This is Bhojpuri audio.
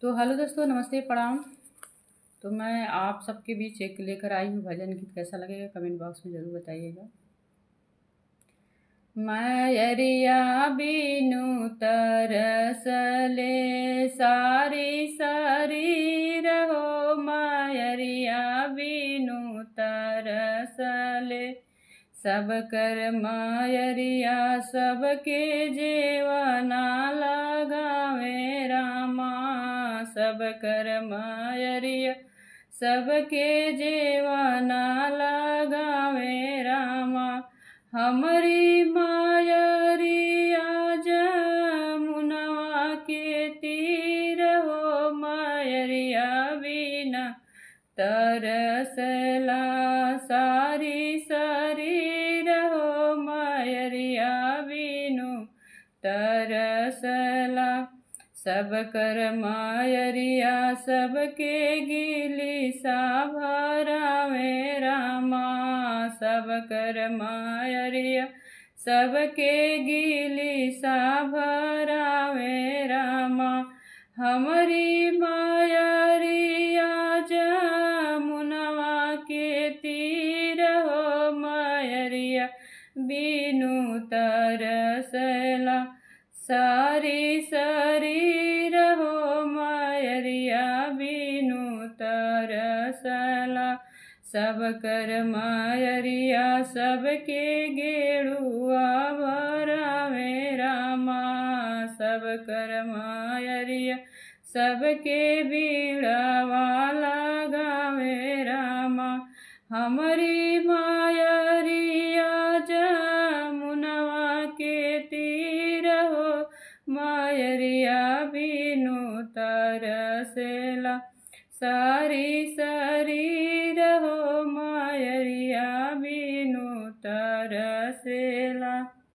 तो हेलो दोस्तों, नमस्ते, प्रणाम। तो मैं आप सबके बीच एक लेकर आई हूँ भजन गीत। कैसा लगेगा कमेंट बॉक्स में ज़रूर बताइएगा। मैरिया बिनु तरसले सारी शरीर हो, मैरिया बिनु तरसले सब कर मायरिया सबके जेवना लगावे रामा। सब कर मायरिया सबके जेवना लगावे रामा। हमारी मायरिया जमुनवा के तीर हो, मायरिया बिना तरसला सारी शरीर हो, मायरिया बिनु तरसला सब कर मायरिया सबके गिली सा भरावे रामा। सब कर मायरिया सबके गिली सा भरावे रामा। हमारी मायरिया जमुनवा के तीर हो, मायरिया बिनु तरसला सारी शरीर हो, मायरिया बिनु तरसला सब कर मायरिया सबके गेड़ुआ भरावे रामा। सब कर मायरिया सबके बीड़ावा लगावे रामा। हमारी मायरिया जमुनवा के तीर हो, मायरिया बिनु तरसला सारी शरीर हो, मायरिया बिनु तरसला।